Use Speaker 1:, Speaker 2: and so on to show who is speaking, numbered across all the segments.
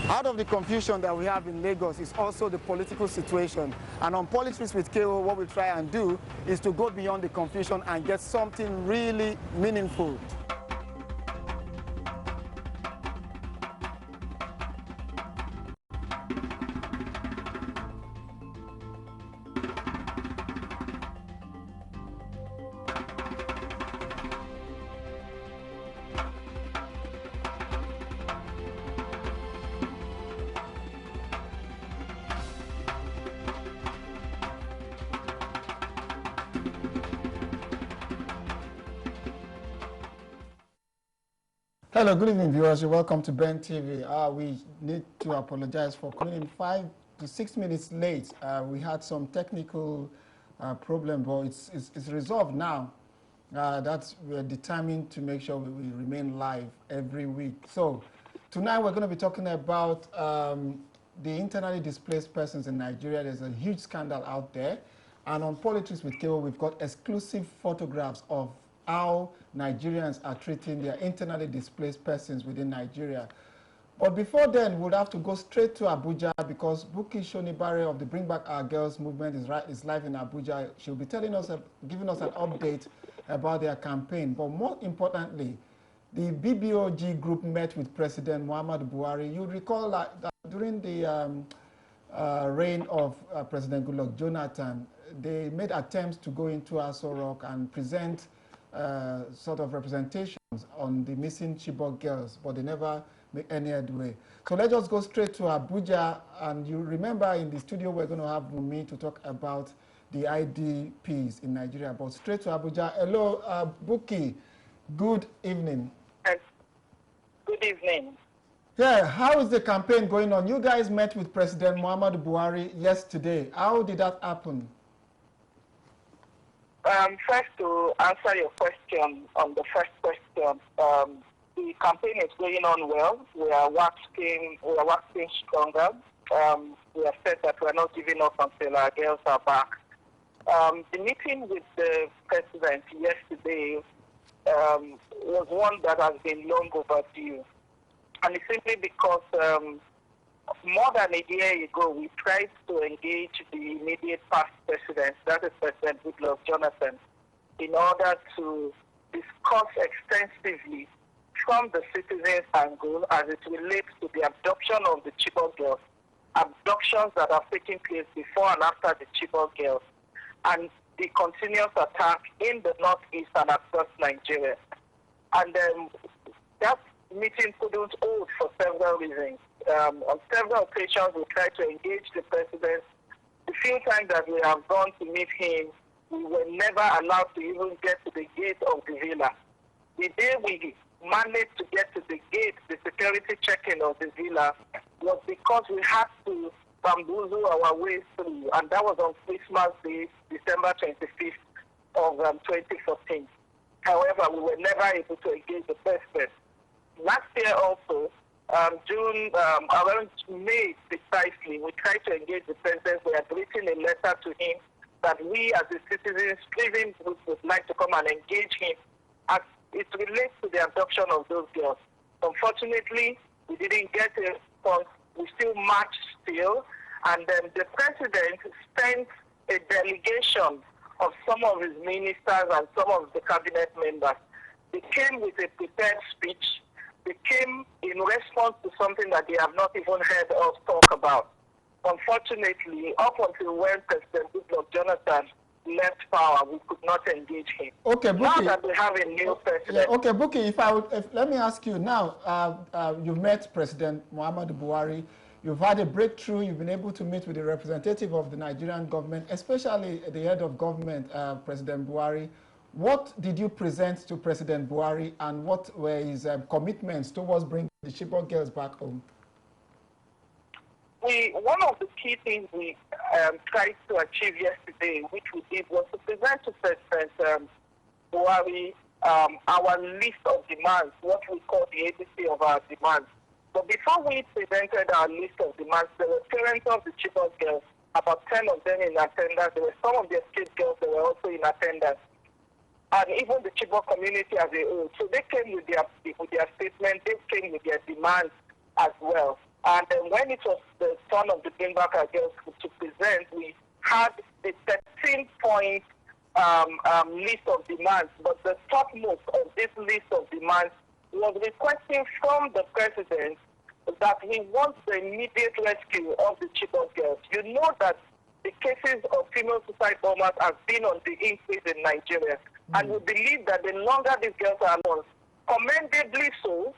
Speaker 1: Out of the confusion that we have in Lagos is also the political situation. And on Politics with KO, what we try and do is to go beyond the confusion and get something really meaningful. Hello, good evening, viewers. You're welcome to Ben TV. We need to apologize for coming in 5 to 6 minutes late. We had some technical problem, but it's resolved now. We're determined to make sure we remain live every week. So tonight we're going to be talking about the internally displaced persons in Nigeria. There's a huge scandal out there. And on Politics with KO, we've got exclusive photographs of how Nigerians are treating their internally displaced persons within Nigeria. But before then, we'll have to go straight to Abuja because Buki Shonibare of the Bring Back Our Girls movement is live in Abuja. She'll be telling us, giving us an update about their campaign. But more importantly, the BBOG group met with President Muhammadu Buhari. You recall that during the reign of President Goodluck Jonathan, they made attempts to go into Aso Rock and present sort of representations on the missing Chibok girls, but they never make any headway. So let's just go straight to Abuja. And you remember in the studio, we're going to have Wumi to talk about the IDPs in Nigeria. But straight to Abuja. Hello, Buki. Good evening.
Speaker 2: Good evening.
Speaker 1: Yeah, how is the campaign going on? You guys met with President Muhammadu Buhari yesterday. How did that happen?
Speaker 2: First, to answer your question on the first question, the campaign is going on well. We are waxing stronger. We have said that we are not giving up until our girls are back. The meeting with the president yesterday was one that has been long overdue. And it's simply because more than a year ago, we tried to engage the immediate past president, that is President Goodluck Jonathan, in order to discuss extensively from the citizens' angle as it relates to the abduction of the Chibok girls, abductions that have taken place before and after the Chibok girls, and the continuous attack in the northeast and across Nigeria. And that meeting couldn't hold for several reasons. On several occasions, we tried to engage the president. The few times that we have gone to meet him, we were never allowed to even get to the gate of the villa. The day we managed to get to the gate, the security check-in of the villa, was because we had to bamboozle our way through, and that was on Christmas Day, December 25th of 2014. However, we were never able to engage the president. Last year also, around May precisely, we tried to engage the president. We had written a letter to him that we as the citizens even would like to come and engage him as it relates to the abduction of those girls. Unfortunately, we didn't get a response. We still marched still, and then the president sent a delegation of some of his ministers and some of the cabinet members. They came with a prepared speech. They came in response to something that they have not even heard us talk about. Unfortunately, up until when President Goodluck Jonathan left power, we could not engage him.
Speaker 1: Okay, Buki,
Speaker 2: now that we have a new president.
Speaker 1: Yeah, okay, Buki, let me ask you now, you've met President Muhammadu Buhari, you've had a breakthrough, you've been able to meet with the representative of the Nigerian government, especially the head of government, President Buhari. What did you present to President Buhari, and what were his commitments towards bringing the Chibok girls back home?
Speaker 2: One of the key things we tried to achieve yesterday, which we did, was to present to President Buhari our list of demands, what we call the ABC of our demands. But before we presented our list of demands, there were parents of the Chibok girls, about 10 of them in attendance. There were some of the escaped girls that were also in attendance. and even the Chibok community as a whole. So they came with their statement, they came with their demands as well. And when it was the turn of the Bring Back Our Girls to present, we had a 13-point list of demands, but the topmost of this list of demands was requesting from the president that he wants the immediate rescue of the Chibok girls. You know that the cases of female suicide bombers have been on the increase in Nigeria, and we believe that the longer these girls are lost, commendably so,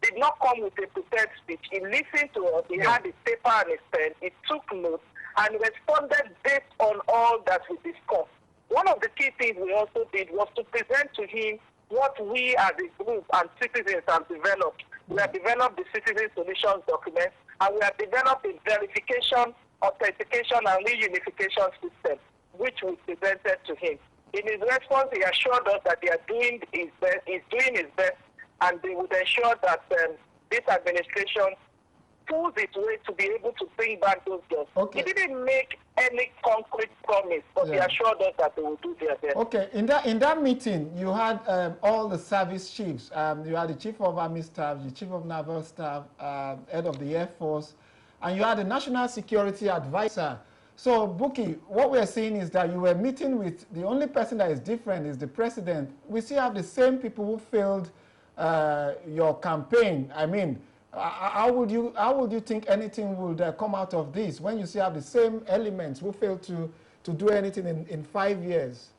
Speaker 2: did not come with a prepared speech. He listened to us, he had a paper and a pen, he took notes, and responded based on all that we discussed. One of the key things we also did was to present to him what we as a group and citizens have developed. We have developed the Citizen Solutions document, and we have developed a verification, authentication, and reunification system, which we presented to him. In his response, he assured us that they are doing his best, he's doing his best, and they would ensure that this administration pulls its way to be able to bring back those girls. Okay. He didn't make any concrete promise, but he assured us that they will do their best.
Speaker 1: Okay, in that meeting, you had all the service chiefs. You had the Chief of Army Staff, the Chief of Naval Staff, Head of the Air Force, and you had the National Security Advisor. So, Buki, what we're seeing is that you were meeting with, the only person that is different is the president. We still have the same people who failed your campaign. I mean, how would you think anything would come out of this when you still have the same elements who failed to do anything in 5 years?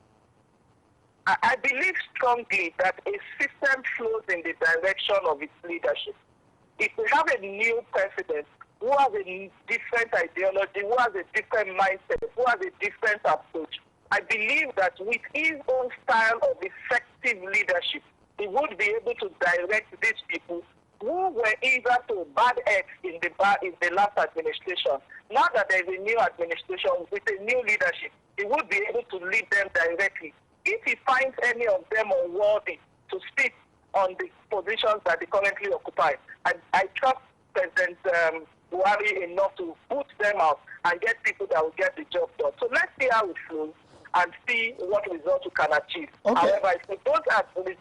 Speaker 2: I believe strongly that a system flows in the direction of its leadership. If we have a new president who has a different ideology, who has a different mindset, who has a different approach, I believe that with his own style of effective leadership, he would be able to direct these people who were either to bad eggs in the last administration. Now that there is a new administration with a new leadership, he would be able to lead them directly. If he finds any of them unworthy to sit on the positions that they currently occupy, I trust President Buhari enough to put them out and get people that will get the job done. So let's see how it flows and see what results we can achieve. Okay. However, if we don't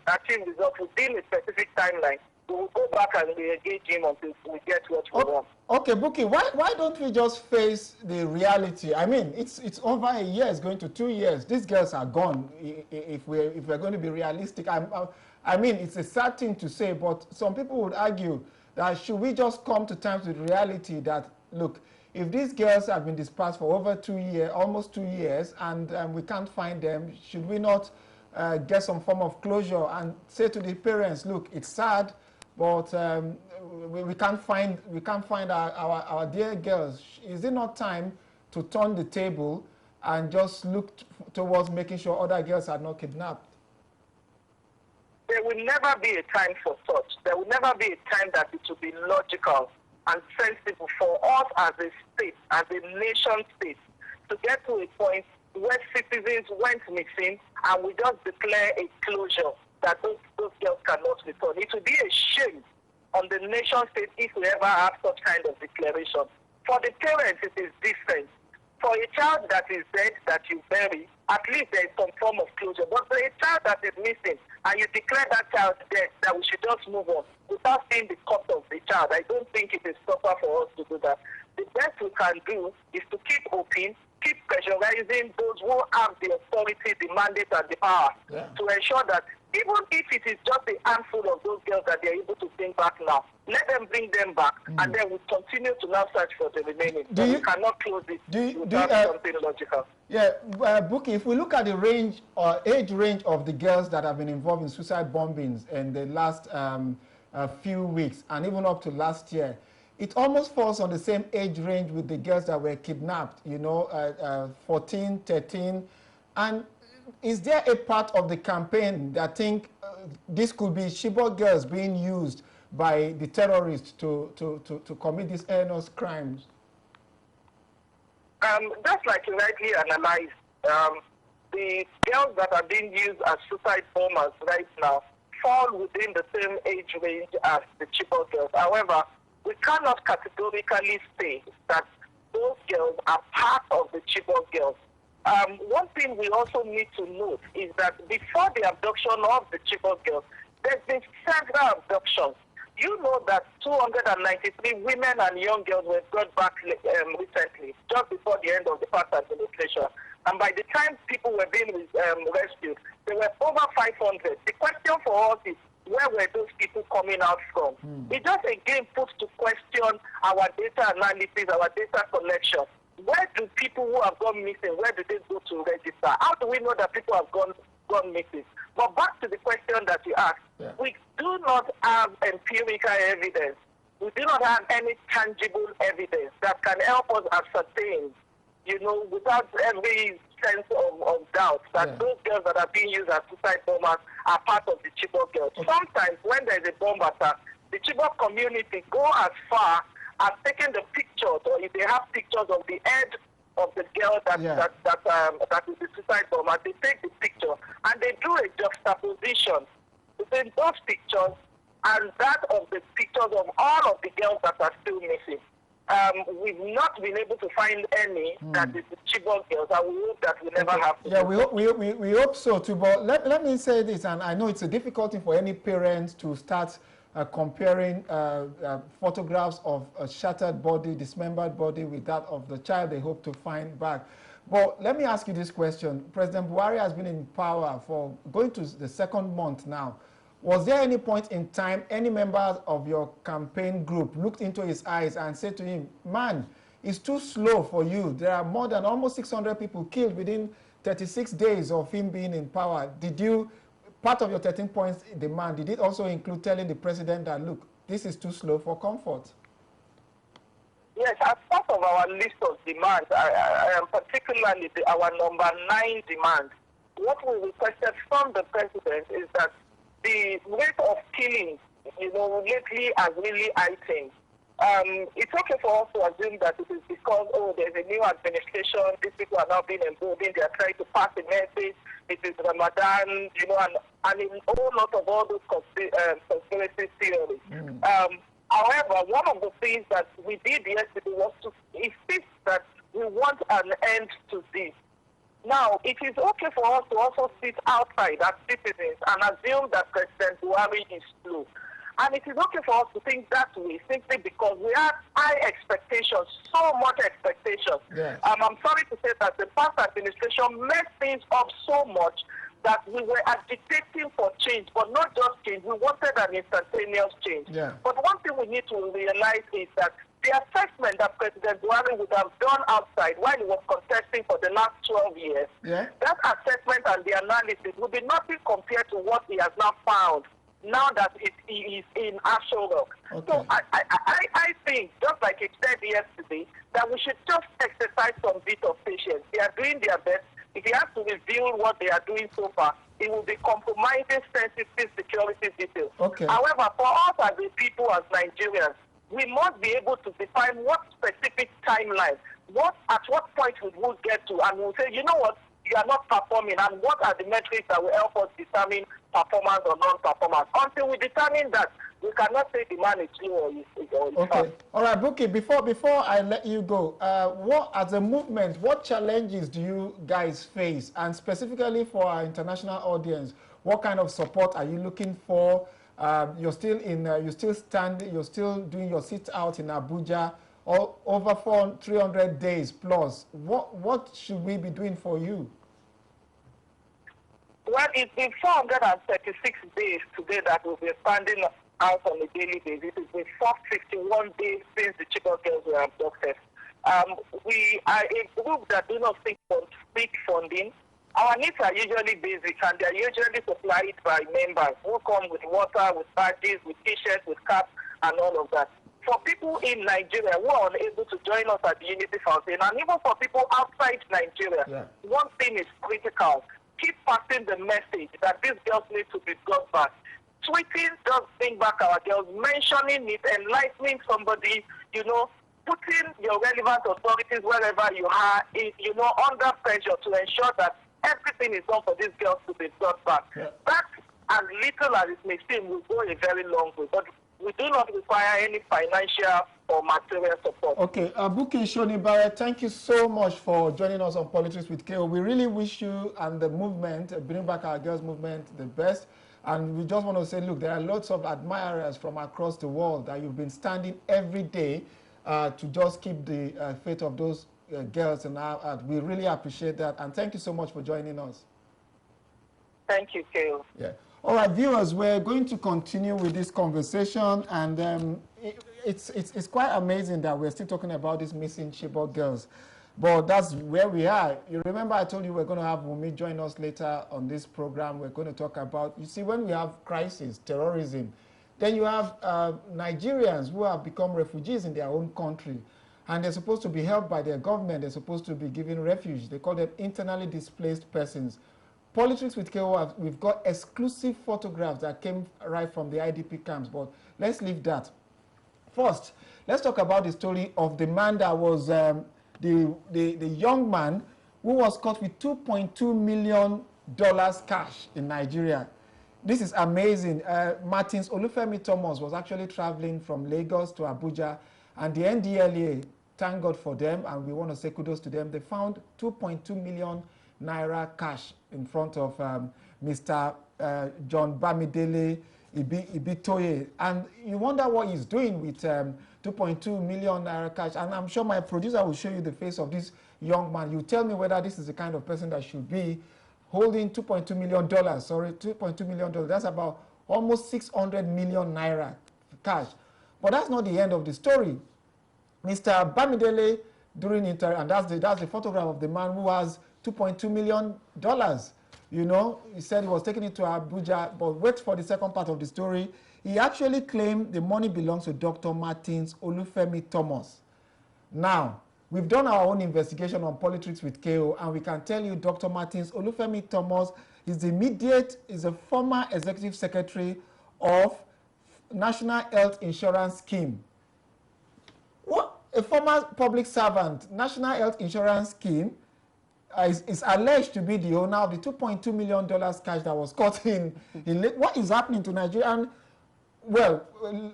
Speaker 2: achieve results within a specific timeline, we will go back and re-engage him until we get what we want.
Speaker 1: Okay, Buki, why don't we just face the reality? I mean, it's over a year, it's going to 2 years. These girls are gone, if we're going to be realistic. I mean, it's a sad thing to say, but some people would argue that should we just come to terms with reality that, look, if these girls have been dispersed for over 2 years, almost 2 years, and we can't find them, should we not get some form of closure and say to the parents, look, it's sad, but we can't find our dear girls. Is it not time to turn the table and just look towards making sure other girls are not kidnapped?
Speaker 2: There will never be a time for such. There will never be a time that it will be logical and sensible for us as a state, as a nation state, to get to a point where citizens went missing and we just declare a closure that those girls cannot return. It will be a shame on the nation state if we ever have such kind of declaration. For the parents, it is different. For a child that is dead, that you bury, at least there is some form of closure. But for a child that is missing, and you declare that child dead, that we should just move on without seeing the cost of the child, I don't think it is proper for us to do that. The best we can do is to keep open, keep pressurizing those who have the authority, the mandate, and the power to ensure that even if it is just a handful of those girls that they are able to bring back now, let them bring them back, and then we continue to now search for the remaining. We cannot close it without something logical.
Speaker 1: Yeah, Buki, if we look at the range or age range of the girls that have been involved in suicide bombings in the last few weeks, and even up to last year, it almost falls on the same age range with the girls that were kidnapped, you know, 14, 13, and is there a part of the campaign that think this could be Chibok girls being used by the terrorists to commit these heinous crimes?
Speaker 2: Just like you rightly analyzed, the girls that are being used as suicide bombers right now fall within the same age range as the Chibok girls. However, we cannot categorically say that those girls are part of the Chibok girls. One thing we also need to note is that before the abduction of the Chibok girls, there's been several abductions. You know that 293 women and young girls were brought back recently, just before the end of the past administration. And by the time people were being rescued, there were over 500. The question for us is, where were those people coming out from? It just again puts to question our data analysis, our data collection. Where do people who have gone missing, where do they go to register? How do we know that people have gone missing? But back to the question that you asked, we do not have empirical evidence. We do not have any tangible evidence that can help us ascertain, without every sense of doubt, that those girls that are being used as suicide bombers are part of the Chibok girls. Sometimes when there is a bomb attack, the Chibok community go as far as taking the pictures, or if they have pictures of the head of the girl that is the suicide bomber, they take the picture and they do a juxtaposition between those pictures and that of the pictures of all of the girls that are still missing. We've not been able to find any that is the Chibok girls, and we hope that we never have to.
Speaker 1: Yeah, we hope so too. But let me say this, and I know it's a difficult thing for any parent to start comparing photographs of a shattered body, dismembered body, with that of the child they hope to find back. But let me ask you this question. President Buhari has been in power for going to the second month now. Was there any point in time any members of your campaign group looked into his eyes and said to him, man, it's too slow for you. There are more than almost 600 people killed within 36 days of him being in power. Did you, part of your 13 points demand, did it also include telling the president that, look, this is too slow for comfort?
Speaker 2: Yes, as part of our list of demands, I am particularly our number 9 demand. What we requested from the president is that the rate of killing, lately has really heightened. It's okay for us to assume that it is because, there's a new administration, these people are now being emboldened, they are trying to pass a message, it is Ramadan, and in a whole lot of all those conspiracy theories. However, one of the things that we did yesterday was to insist that we want an end to this. Now, it is okay for us to also sit outside as citizens and assume that President Buhari is slow. And it is okay for us to think that way simply because we have high expectations, so much expectations.
Speaker 1: Yes.
Speaker 2: I'm sorry to say that the past administration messed things up so much that we were agitating for change, but not just change. We wanted an instantaneous change.
Speaker 1: Yeah.
Speaker 2: But one thing we need to realize is that the assessment that President Buhari would have done outside while he was contesting for the last 12 years, that assessment and the analysis will be nothing compared to what he has now found now that he is in Asho Rock. So I think, just like he said yesterday, that we should just exercise some bit of patience. They are doing their best. If he has to reveal what they are doing so far, it will be compromising sensitive security details. However, for us as a people, as Nigerians, we must be able to define what specific timeline, at what point we will get to, and we'll say, you know what, you are not performing, and what are the metrics that will help us determine performance or non-performance. Until we determine that, we cannot say the man is slow or is fast.
Speaker 1: All right, Buki, before I let you go, as a movement, what challenges do you guys face? And specifically for our international audience, what kind of support are you looking for? You're still doing your sit out in Abuja, over 300 days plus. What should we be doing for you?
Speaker 2: Well, it's been 436 days today that we'll be standing out on a daily basis. It's been 451 days since the Chibok girls were abducted. We are a group that do not seek funding. Our needs are usually basic, and they are usually supplied by members who come with water, with badges, with t-shirts, with caps, and all of that. For people in Nigeria who are unable to join us at the Unity Fountain, and even for people outside Nigeria, one thing is critical. Keep passing the message that these girls need to be brought back. Tweeting does bring back our girls, mentioning it, enlightening somebody, putting your relevant authorities wherever you are, under pressure to ensure that everything is done for these girls to be brought back. That, as little as it may seem, will go a very long way. But we do not require any financial or material support.
Speaker 1: Okay, Buki Shonibare, thank you so much for joining us on Politics with KO. We really wish you and the movement, Bring Back Our Girls movement, the best. And we just want to say, look, there are lots of admirers from across the world that you've been standing every day to just keep the faith of those girls. And we really appreciate that. And thank you so much for joining us.
Speaker 2: Thank you, KO.
Speaker 1: Yeah. All right, viewers, we're going to continue with this conversation. And it's quite amazing that we're still talking about these missing Chibok girls. But that's where we are. You remember I told you we're going to have Wumi join us later on this program. We're going to talk about, you see, when we have crisis, terrorism, then you have Nigerians who have become refugees in their own country. And they're supposed to be helped by their government. They're supposed to be given refuge. They call them internally displaced persons. Politics with KO, we've got exclusive photographs that came right from the IDP camps. But let's leave that. First, let's talk about the story of the man that was... the young man who was caught with $2.2 million cash in Nigeria. This is amazing. Martins Olufemi Thomas was actually traveling from Lagos to Abuja, and the NDLA, thank God for them, and we want to say kudos to them, they found 2.2 million naira cash in front of Mr. John Bamidele Ibitoye. And you wonder what he's doing with 2.2 million naira cash. And I'm sure my producer will show you the face of this young man. You tell me whether this is the kind of person that should be holding $2.2 million. Sorry, $2.2 million. That's about almost 600 million naira cash. But that's not the end of the story. Mr. Bamidele, during interview, and that's the photograph of the man who has $2.2 million. You know, he said he was taking it to Abuja, but wait for the second part of the story. He actually claimed the money belongs to Dr. Martins Olufemi Thomas. Now, we've done our own investigation on Politics with KO, and we can tell you Dr. Martins Olufemi Thomas is a former executive secretary of National Health Insurance Scheme. What? A former public servant, National Health Insurance Scheme, is alleged to be the owner of the $2.2 million cash that was caught in what is happening to Nigeria? And, well,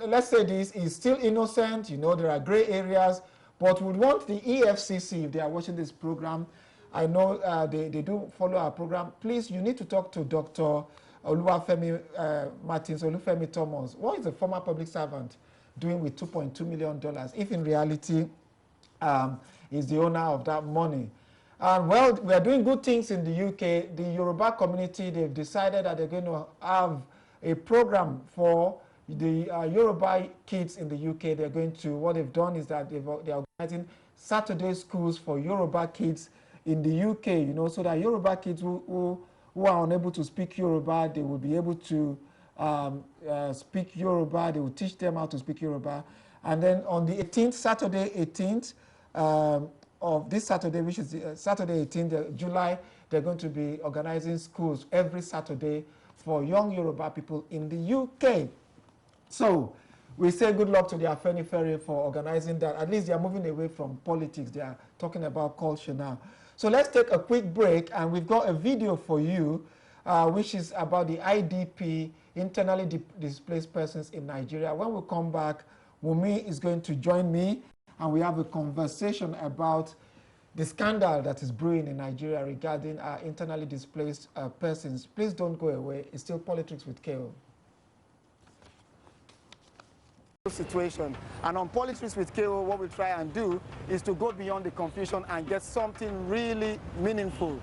Speaker 1: let's say this is still innocent. You know, there are gray areas, but we want the EFCC, if they are watching this program, I know they do follow our program. Please, you need to talk to Dr. Olufemi Martins Olufemi Thomas. What is a former public servant doing with $2.2 million if in reality is the owner of that money? Well, we are doing good things in the UK. The Yoruba community, they've decided that they're going to have a program for the Yoruba kids in the UK. They're going to, what they've done is that they're organizing Saturday schools for Yoruba kids in the UK, you know, so that Yoruba kids who are unable to speak Yoruba, they will be able to speak Yoruba. They will teach them how to speak Yoruba. And then on the 18th, Saturday 18th, of this Saturday, which is Saturday 18th July, they're going to be organizing schools every Saturday for young Yoruba people in the UK. So we say good luck to the Afenifere for organizing that. At least they are moving away from politics. They are talking about culture now. So let's take a quick break, and we've got a video for you, which is about the IDP, internally displaced persons in Nigeria. When we come back, Wumi is going to join me, and we have a conversation about the scandal that is brewing in Nigeria regarding our internally displaced persons. Please don't go away. It's still Politics with KO. Situation. And on Politics with KO, what we try and do is to go beyond the confusion and get something really meaningful